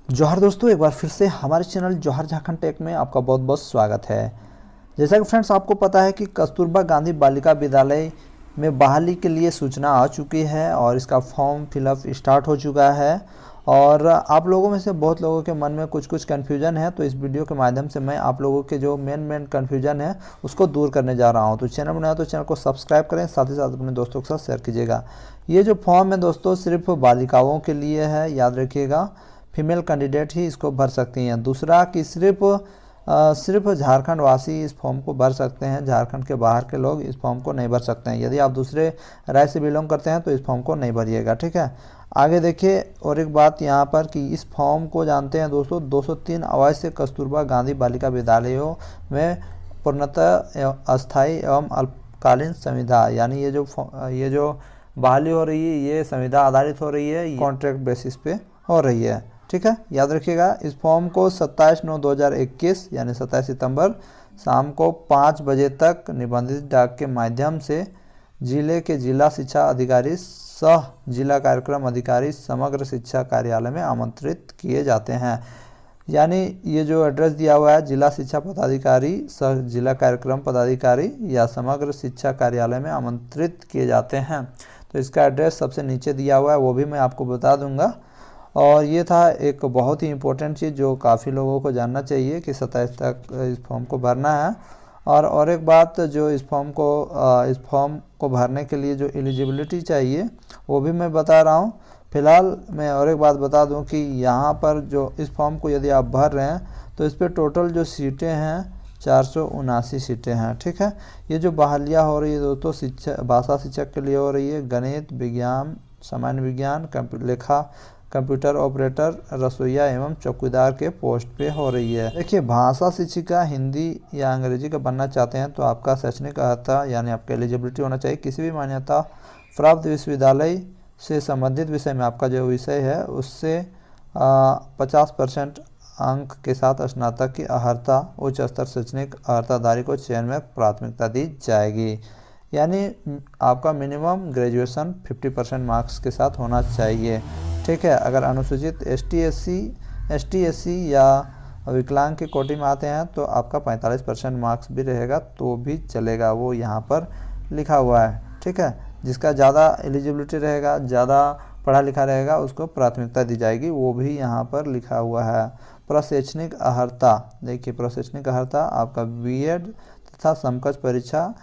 जोहार दोस्तों, एक बार फिर से हमारे चैनल जोहार झारखंड टेक में आपका बहुत बहुत स्वागत है। जैसा कि फ्रेंड्स आपको पता है कि कस्तूरबा गांधी बालिका विद्यालय में बहाली के लिए सूचना आ चुकी है और इसका फॉर्म फिलअप स्टार्ट हो चुका है। और आप लोगों में से बहुत लोगों के मन में कुछ कन्फ्यूजन है, तो इस वीडियो के माध्यम से मैं आप लोगों के जो मेन कन्फ्यूजन है उसको दूर करने जा रहा हूँ। तो चैनल बनाया तो चैनल को सब्सक्राइब करें, साथ ही साथ अपने दोस्तों के साथ शेयर कीजिएगा। ये जो फॉर्म है दोस्तों सिर्फ बालिकाओं के लिए है, याद रखिएगा। फीमेल कैंडिडेट ही इसको भर सकती हैं। दूसरा कि सिर्फ झारखंड वासी इस फॉर्म को भर सकते हैं, झारखंड के बाहर के लोग इस फॉर्म को नहीं भर सकते हैं। यदि आप दूसरे राज्य से बिलोंग करते हैं तो इस फॉर्म को नहीं भरिएगा, ठीक है। आगे देखिए, और एक बात यहाँ पर कि इस फॉर्म को जानते हैं दोस्तों, 203 अवश्य कस्तूरबा गांधी बालिका विद्यालयों में पूर्णतः अस्थायी एवं अल्पकालीन संविदा, यानी ये जो बहाली हो रही है ये संविदा आधारित हो रही है, कॉन्ट्रैक्ट बेसिस पे हो रही है, ठीक है। याद रखिएगा, इस फॉर्म को 27/9/2021 यानी 27 सितंबर शाम को 5 बजे तक निबंधित डाक के माध्यम से जिले के जिला शिक्षा अधिकारी सह जिला कार्यक्रम अधिकारी समग्र शिक्षा कार्यालय में आमंत्रित किए जाते हैं। यानी ये जो एड्रेस दिया हुआ है, जिला शिक्षा पदाधिकारी सह जिला कार्यक्रम पदाधिकारी या समग्र शिक्षा कार्यालय में आमंत्रित किए जाते हैं। तो इसका एड्रेस सबसे नीचे दिया हुआ है, वो भी मैं आपको बता दूंगा। और ये था एक बहुत ही इम्पोर्टेंट चीज़ जो काफ़ी लोगों को जानना चाहिए कि 27 तक इस फॉर्म को भरना है। और एक बात, जो इस फॉर्म को भरने के लिए जो एलिजिबिलिटी चाहिए वो भी मैं बता रहा हूँ। फिलहाल मैं और एक बात बता दूं कि यहाँ पर जो इस फॉर्म को यदि आप भर रहे हैं तो इस पर टोटल जो सीटें हैं 479 सीटें हैं, ठीक है। ये जो बहालियाँ हो रही है दोस्तों भाषा शिक्षक के लिए हो रही है, गणित, विज्ञान, सामान्य विज्ञान, लेखा, कंप्यूटर ऑपरेटर, रसोईया एवं चौकीदार के पोस्ट पे हो रही है। देखिए, भाषा शिक्षिका हिंदी या अंग्रेजी का बनना चाहते हैं तो आपका शैक्षणिक अर्हता यानी आपका एलिजिबिलिटी होना चाहिए किसी भी मान्यता प्राप्त विश्वविद्यालय से संबंधित विषय में आपका जो विषय है उससे 50% अंक के साथ स्नातक की अर्हता, उच्च स्तर शैक्षणिक अर्हताधारी को चयन में प्राथमिकता दी जाएगी। यानी आपका मिनिमम ग्रेजुएशन 50% मार्क्स के साथ होना चाहिए, ठीक है। अगर अनुसूचित एसटी एससी या विकलांग की कोटि में आते हैं तो आपका 45% मार्क्स भी रहेगा तो भी चलेगा, वो यहाँ पर लिखा हुआ है, ठीक है। जिसका ज़्यादा एलिजिबिलिटी रहेगा, ज़्यादा पढ़ा लिखा रहेगा, उसको प्राथमिकता दी जाएगी, वो भी यहाँ पर लिखा हुआ है। प्रशैक्षणिक अर्हता, देखिए प्रशैक्षणिक अर्हता आपका बीएड तथा समकक्ष परीक्षा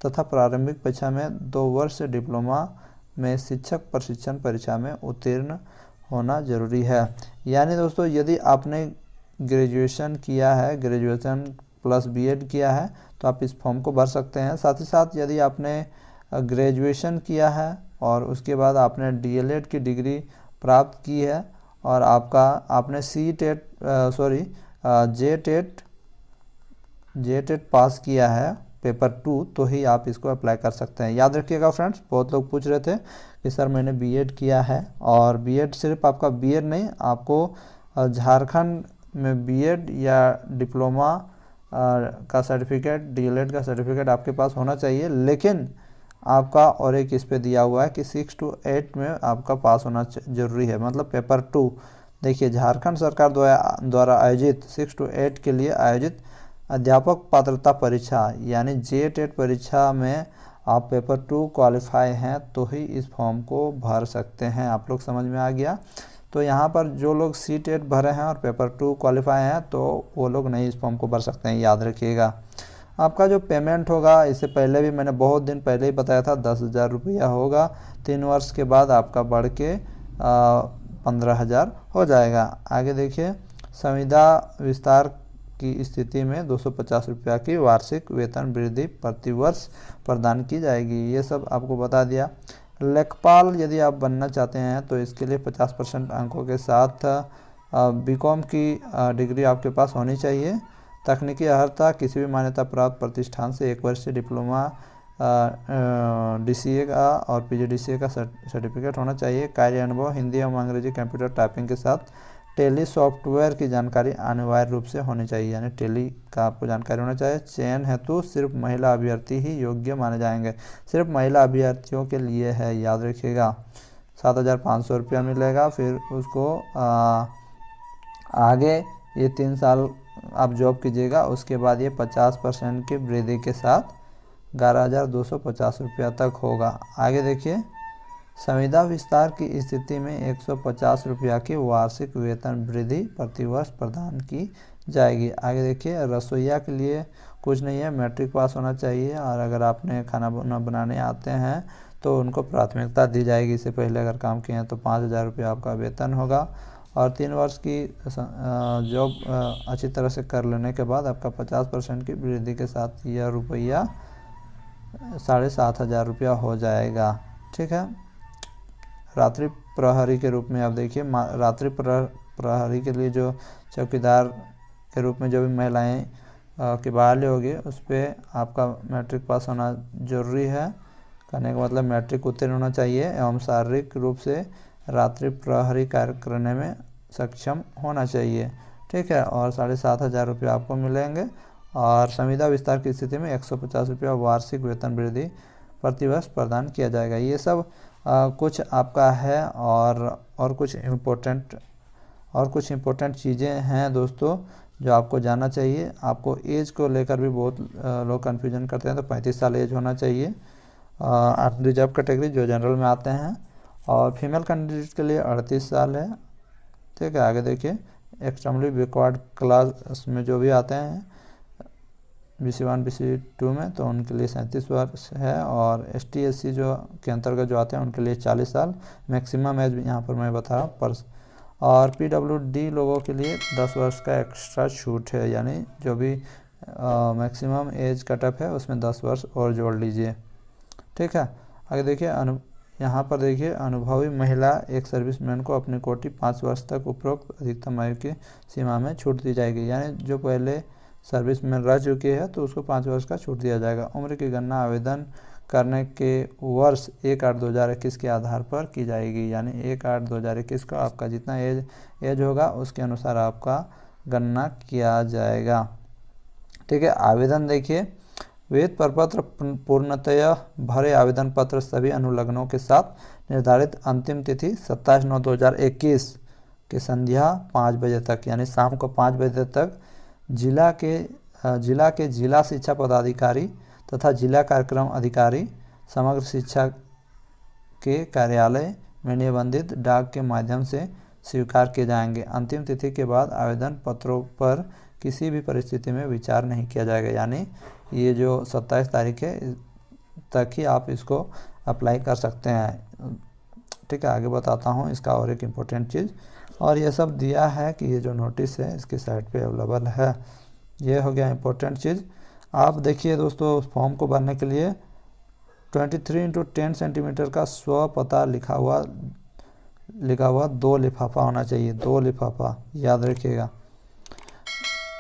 तथा प्रारंभिक परीक्षा में 2 वर्ष डिप्लोमा में शिक्षक प्रशिक्षण परीक्षा में उत्तीर्ण होना जरूरी है। यानी दोस्तों, यदि आपने ग्रेजुएशन किया है, ग्रेजुएशन प्लस बीएड किया है तो आप इस फॉर्म को भर सकते हैं। साथ ही साथ यदि आपने ग्रेजुएशन किया है और उसके बाद आपने डीएलएड की डिग्री प्राप्त की है और आपने जेटेट पास किया है पेपर 2, तो ही आप इसको अप्लाई कर सकते हैं। याद रखिएगा फ्रेंड्स, बहुत लोग पूछ रहे थे कि सर मैंने बीएड किया है, और बीएड सिर्फ आपका बीएड नहीं, आपको झारखंड में बीएड या डिप्लोमा का सर्टिफिकेट, डीएलएड का सर्टिफिकेट आपके पास होना चाहिए। लेकिन आपका और एक इस पे दिया हुआ है कि 6 to 8 में आपका पास होना जरूरी है, मतलब पेपर 2। देखिए, झारखंड सरकार द्वारा आयोजित 6 to 8 के लिए आयोजित अध्यापक पात्रता परीक्षा यानी जेटेट परीक्षा में आप पेपर 2 क्वालिफाई हैं तो ही इस फॉर्म को भर सकते हैं। आप लोग समझ में आ गया। तो यहाँ पर जो लोग सी-टेट भरे हैं और पेपर 2 क्वालिफाई हैं तो वो लोग नहीं इस फॉर्म को भर सकते हैं, याद रखिएगा। आपका जो पेमेंट होगा, इससे पहले भी मैंने बहुत दिन पहले ही बताया था, 10,000 रुपया होगा। 3 वर्ष के बाद आपका बढ़ के 15,000 हो जाएगा। आगे देखिए, संविदा विस्तार की स्थिति में 250 रुपया की वार्षिक वेतन वृद्धि प्रति वर्ष प्रदान की जाएगी। ये सब आपको बता दिया। लेखपाल यदि आप बनना चाहते हैं तो इसके लिए 50% अंकों के साथ बीकॉम की डिग्री आपके पास होनी चाहिए। तकनीकी अर्हता किसी भी मान्यता प्राप्त प्रतिष्ठान से 1 वर्ष डिप्लोमा डीसीए का और पीजीडीसीए का सर्टिफिकेट होना चाहिए। कार्य अनुभव हिंदी एवं अंग्रेजी कंप्यूटर टाइपिंग के साथ टेली सॉफ्टवेयर की जानकारी अनिवार्य रूप से होनी चाहिए, यानी टेली का आपको जानकारी होना चाहिए। चयन हेतु सिर्फ महिला अभ्यर्थी ही योग्य माने जाएंगे, सिर्फ महिला अभ्यर्थियों के लिए है, याद रखिएगा। 7,500 रुपया मिलेगा। फिर उसको आगे ये 3 साल आप जॉब कीजिएगा, उसके बाद ये 50% की वृद्धि के साथ 11,250 रुपया तक होगा। आगे देखिए, संविदा विस्तार की स्थिति में 150 रुपया की वार्षिक वेतन वृद्धि प्रतिवर्ष प्रदान की जाएगी। आगे देखिए, रसोइया के लिए कुछ नहीं है, मैट्रिक पास होना चाहिए, और अगर आपने खाना बनाने आते हैं तो उनको प्राथमिकता दी जाएगी। इससे पहले अगर काम किए हैं तो 5,000 रुपया आपका वेतन होगा, और 3 वर्ष की जॉब अच्छी तरह से कर लेने के बाद आपका 50% की वृद्धि के साथ यह रुपया 7,500 रुपया हो जाएगा। ठीक है। रात्रि प्रहरी के रूप में आप देखिए, रात्रि प्रहरी के लिए जो चौकीदार के रूप में जो भी महिलाएं की बहाली होगी, उस पर आपका मैट्रिक पास होना जरूरी है। कहने का मतलब मैट्रिक उत्तीर्ण होना चाहिए एवं शारीरिक रूप से रात्रि प्रहरी कार्य करने में सक्षम होना चाहिए। ठीक है। और 7,500 रुपया आपको मिलेंगे, और संविदा विस्तार की स्थिति में 150 रुपया वार्षिक वेतन वृद्धि प्रतिवर्ष प्रदान किया जाएगा। ये सब कुछ आपका है, और कुछ इम्पोर्टेंट चीज़ें हैं दोस्तों जो आपको जानना चाहिए। आपको एज को लेकर भी बहुत लोग कन्फ्यूजन करते हैं, तो 35 साल एज होना चाहिए रिजर्व कैटेगरी जो जनरल में आते हैं, और फीमेल कैंडिडेट के लिए 38 साल है। ठीक है। आगे देखिए, एक्सट्रीमली बैकवर्ड क्लास में जो भी आते हैं BC1 BC2 में, तो उनके लिए 37 वर्ष है, और ST SC जो के अंतर्गत जो आते हैं उनके लिए 40 साल मैक्सिमम एज यहाँ पर मैं बता रहा हूँ पर। और PWD लोगों के लिए 10 वर्ष का एक्स्ट्रा छूट है, यानी जो भी मैक्सिमम एज कटअप है उसमें 10 वर्ष और जोड़ लीजिए। ठीक है। आगे देखिए, यहाँ पर देखिए, अनुभवी महिला एक सर्विसमैन को अपनी कोटि 5 वर्ष तक उपरोक्त अधिकतम आयु की सीमा में छूट दी जाएगी, यानी जो पहले सर्विस में रह चुकी है तो उसको 5 वर्ष का छूट दिया जाएगा। उम्र की गणना आवेदन करने के वर्ष 1/8/2021 के आधार पर की जाएगी, यानी 1/8/2021 का आपका जितना एज होगा उसके अनुसार आपका गणना किया जाएगा। ठीक है। आवेदन देखिए, वेद प्रपत्र पूर्णतया भरे आवेदन पत्र सभी अनुलग्नों के साथ निर्धारित अंतिम तिथि 27/9/2021 की संध्या 5 बजे तक, यानी शाम को 5 बजे तक जिला के जिला शिक्षा पदाधिकारी तथा जिला कार्यक्रम अधिकारी समग्र शिक्षा के कार्यालय में निबंधित डाक के माध्यम से स्वीकार किए जाएंगे। अंतिम तिथि के बाद आवेदन पत्रों पर किसी भी परिस्थिति में विचार नहीं किया जाएगा, यानी ये जो 27 तारीख है तक ही आप इसको अप्लाई कर सकते हैं। ठीक है। आगे बताता हूँ इसका और एक इम्पोर्टेंट चीज़, और ये सब दिया है कि ये जो नोटिस है इसकी साइट पे अवेलेबल है। ये हो गया इम्पोर्टेंट चीज़। आप देखिए दोस्तों, उस फॉर्म को भरने के लिए 23x10 सेंटीमीटर का स्व पता लिखा हुआ 2 लिफाफा होना चाहिए, 2 लिफाफा याद रखिएगा।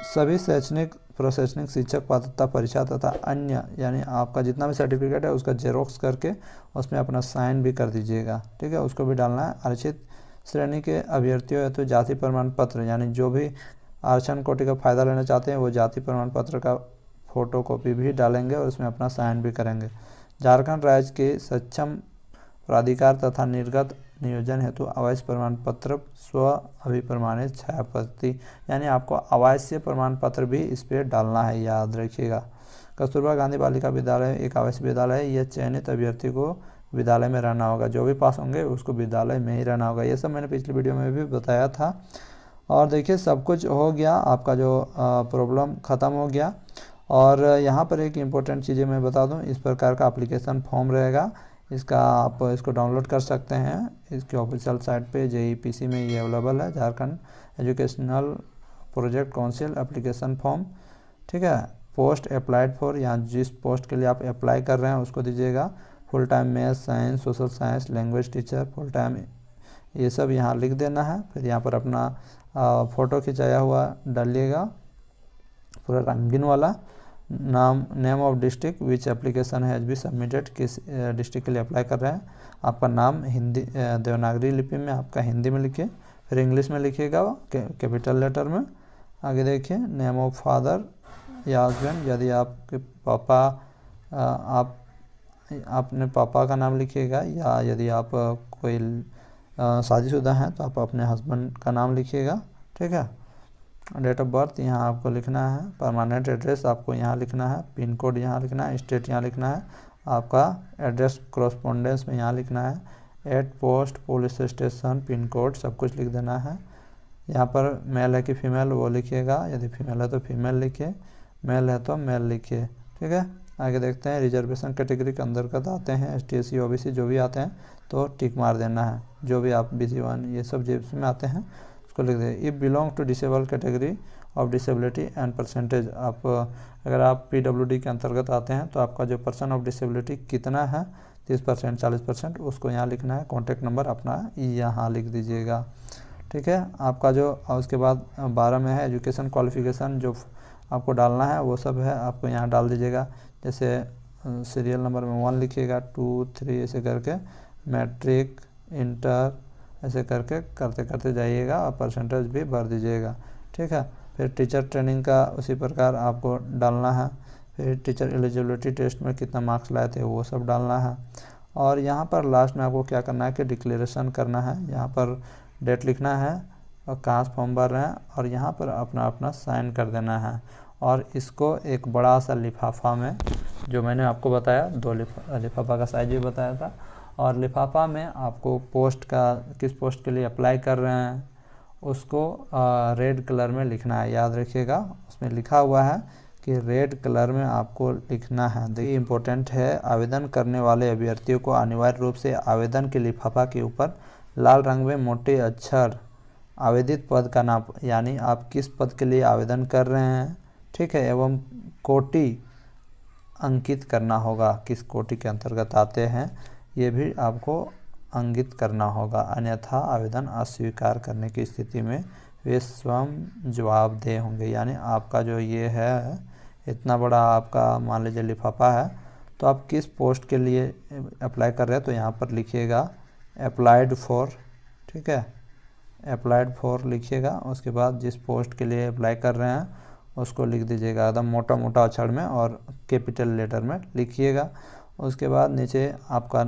सभी शैक्षणिक प्रशासनिक शिक्षक पात्रता परीक्षा तथा अन्य, यानी आपका जितना भी सर्टिफिकेट है उसका जेरोक्स करके उसमें अपना साइन भी कर दीजिएगा। ठीक है। उसको भी डालना है। आरक्षित श्रेणी के अभ्यर्थियों हेतु जाति प्रमाण पत्र, यानी जो भी आरक्षण कोटि का फ़ायदा लेना चाहते हैं वो जाति प्रमाण पत्र का फोटोकॉपी भी डालेंगे और उसमें अपना साइन भी करेंगे। झारखंड राज्य के सक्षम प्राधिकार तथा निर्गत नियोजन हेतु आवासीय प्रमाण पत्र स्व अभिप्रमाणित छायाप्रति, यानी आपको आवासीय प्रमाण पत्र भी इस पर डालना है, याद रखिएगा। कस्तूरबा गांधी बालिका विद्यालय एक आवासीय विद्यालय है, यह चयनित अभ्यर्थी को विद्यालय में रहना होगा, जो भी पास होंगे उसको विद्यालय में ही रहना होगा। ये सब मैंने पिछली वीडियो में भी बताया था। और देखिए, सब कुछ हो गया, आपका जो प्रॉब्लम ख़त्म हो गया। और यहाँ पर एक इम्पोर्टेंट चीज़ें मैं बता दूँ, इस प्रकार का एप्लीकेशन फॉर्म रहेगा, इसका आप इसको डाउनलोड कर सकते हैं। इसके ऑफिशियल साइट पे JEPC में ये अवेलेबल है, Jharkhand educational project council application form. ठीक है। पोस्ट अप्लाइड फॉर, यहाँ जिस पोस्ट के लिए आप अप्लाई कर रहे हैं उसको दीजिएगा। Full time math science social science language teacher full time, ये सब यहाँ लिख देना है। फिर यहाँ पर अपना फ़ोटो खिंचाया हुआ डालिएगा, पूरा रंगीन वाला। Name of district which application has be submitted, किस डिस्ट्रिक्ट के लिए अप्लाई कर रहे हैं। आपका नाम हिंदी देवनागरी लिपि में आपका हिंदी में लिखिए, फिर इंग्लिश में लिखिएगा कैपिटल लेटर में। आगे देखिए, नेम ऑफ फादर या हस्बैंड, यदि आपके पापा अपने पापा का नाम लिखिएगा, या यदि आप कोई शादीशुदा हैं तो आप अपने हस्बैंड का नाम लिखिएगा। ठीक है। डेट ऑफ बर्थ यहाँ आपको लिखना है, परमानेंट एड्रेस आपको यहाँ लिखना है, पिन कोड यहाँ लिखना है, स्टेट यहाँ लिखना है, आपका एड्रेस कॉरस्पॉन्डेंस में यहाँ लिखना है, at post, police station, pin code सब कुछ लिख देना है। यहाँ पर मेल है कि फीमेल वो लिखिएगा, यदि फीमेल है तो फीमेल लिखिए, मेल है तो मेल लिखिए। ठीक है, आगे देखते हैं। रिजर्वेशन कैटेगरी के अंतर्गत आते हैं ST SC OBC जो भी आते हैं तो टिक मार देना है, जो भी आप BC1 ये सब जिसमें आते हैं उसको लिख दें। If belong to disable category of disability and percentage, आप अगर आप PWD के अंतर्गत आते हैं तो आपका जो पर्सन ऑफ डिसेबिलिटी कितना है, 30%, 40%, उसको यहाँ लिखना है। कॉन्टैक्ट नंबर अपना यहाँ लिख दीजिएगा। ठीक है, आपका जो उसके बाद 12 में है एजुकेशन क्वालिफिकेशन जो आपको डालना है वो सब है, आपको यहाँ डाल दीजिएगा। जैसे सीरियल नंबर में 1 लिखिएगा, 2, 3 ऐसे करके, मैट्रिक, इंटर ऐसे करके करते करते जाइएगा और परसेंटेज भी भर दीजिएगा। ठीक है, फिर टीचर ट्रेनिंग का उसी प्रकार आपको डालना है। फिर टीचर एलिजिबिलिटी टेस्ट में कितना मार्क्स लाए थे वो सब डालना है। और यहाँ पर लास्ट में आपको क्या करना है कि डिक्लेरेशन करना है। यहाँ पर डेट लिखना है और कहाँ से फॉर्म भर रहे हैं और यहाँ पर अपना अपना साइन कर देना है। और इसको एक बड़ा सा लिफाफा में, जो मैंने आपको बताया 2 लिफाफा का साइज भी बताया था, और लिफाफा में आपको पोस्ट का, किस पोस्ट के लिए अप्लाई कर रहे हैं उसको रेड कलर में लिखना है। याद रखिएगा, उसमें लिखा हुआ है कि रेड कलर में आपको लिखना है। देखिए इम्पोर्टेंट है, आवेदन करने वाले अभ्यर्थियों को अनिवार्य रूप से आवेदन के लिफाफा के ऊपर लाल रंग में मोटे अक्षर आवेदित पद का नाम, यानी आप किस पद के लिए आवेदन कर रहे हैं, ठीक है, एवं कोटि अंकित करना होगा, किस कोटि के अंतर्गत आते हैं ये भी आपको अंकित करना होगा, अन्यथा आवेदन अस्वीकार करने की स्थिति में वे स्वयं जवाबदेह होंगे। यानी आपका जो ये है इतना बड़ा आपका मान लीजिए लिफाफा है, तो आप किस पोस्ट के लिए अप्लाई कर रहे हैं तो यहाँ पर लिखिएगा अप्लाइड फॉर। ठीक है, अप्लाइड फॉर लिखिएगा, उसके बाद जिस पोस्ट के लिए अप्लाई कर रहे हैं उसको लिख दीजिएगा एकदम मोटा मोटा अक्षर में और कैपिटल लेटर में लिखिएगा। उसके बाद नीचे आपका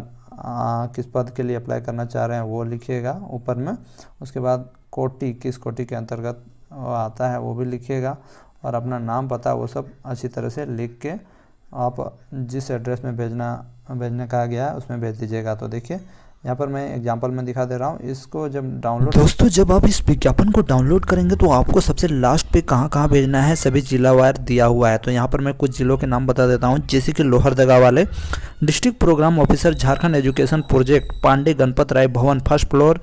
किस पद के लिए अप्लाई करना चाह रहे हैं वो लिखिएगा ऊपर में। उसके बाद कोटि, किस कोटि के अंतर्गत आता है वो भी लिखिएगा, और अपना नाम पता वो सब अच्छी तरह से लिख के आप जिस एड्रेस में भेजने कहा गया है उसमें भेज दीजिएगा। तो देखिए यहाँ पर मैं एग्जांपल में दिखा दे रहा हूँ, इसको जब डाउनलोड, दोस्तों जब आप इस विज्ञापन को डाउनलोड करेंगे तो आपको सबसे लास्ट पे कहाँ कहाँ भेजना है सभी जिला वार दिया हुआ है। तो यहाँ पर मैं कुछ जिलों के नाम बता देता हूँ, जैसे कि लोहरदगा वाले district program officer Jharkhand education project, Pandey Ganpat Rai Bhawan, 1st floor,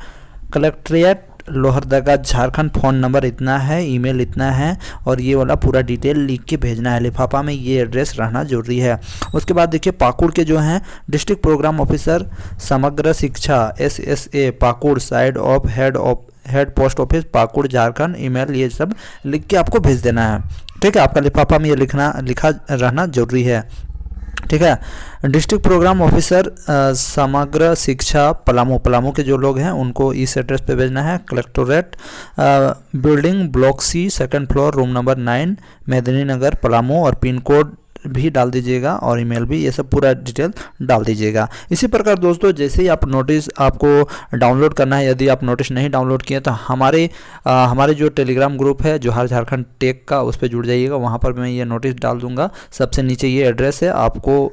collectorate Lohardaga Jharkhand, phone number इतना है, ईमेल इतना है, और ये वाला पूरा डिटेल लिख के भेजना है। लिफाफा में ये एड्रेस रहना जरूरी है। उसके बाद देखिए पाकुड़ के जो हैं डिस्ट्रिक्ट प्रोग्राम ऑफिसर समग्र शिक्षा SSA Pakur, side of head post office Pakur Jharkhand, email ये सब लिख के आपको भेज देना है। ठीक है, आपका लिफाफा में ये लिखा रहना जरूरी है। ठीक है, डिस्ट्रिक्ट प्रोग्राम ऑफिसर समग्र शिक्षा पलामू के जो लोग हैं उनको इस एड्रेस पे भेजना है। Collectorate building block C, 2nd floor, room number 9, मेदिनी नगर, पलामू, और पिन कोड भी डाल दीजिएगा और ईमेल भी, ये सब पूरा डिटेल डाल दीजिएगा। इसी प्रकार दोस्तों जैसे ही आप नोटिस आपको डाउनलोड करना है, यदि आप नोटिस नहीं डाउनलोड किए तो हमारे जो टेलीग्राम ग्रुप है जोहार झारखंड टेक का, उस पर जुड़ जाइएगा। वहाँ पर मैं ये नोटिस डाल दूंगा। सबसे नीचे ये एड्रेस है, आपको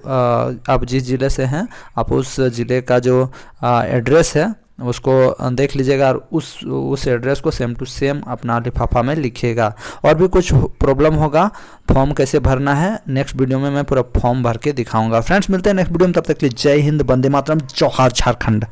आप जिस ज़िले से हैं आप उस ज़िले का जो एड्रेस है उसको देख लीजिएगा और उस एड्रेस को सेम टू सेम अपना लिफाफा में लिखिएगा। और भी कुछ प्रॉब्लम होगा, फॉर्म कैसे भरना है नेक्स्ट वीडियो में मैं पूरा फॉर्म भर के दिखाऊंगा। फ्रेंड्स मिलते हैं नेक्स्ट वीडियो में, तब तक के लिए जय हिंद, वंदे मातरम, जोहार झारखंड।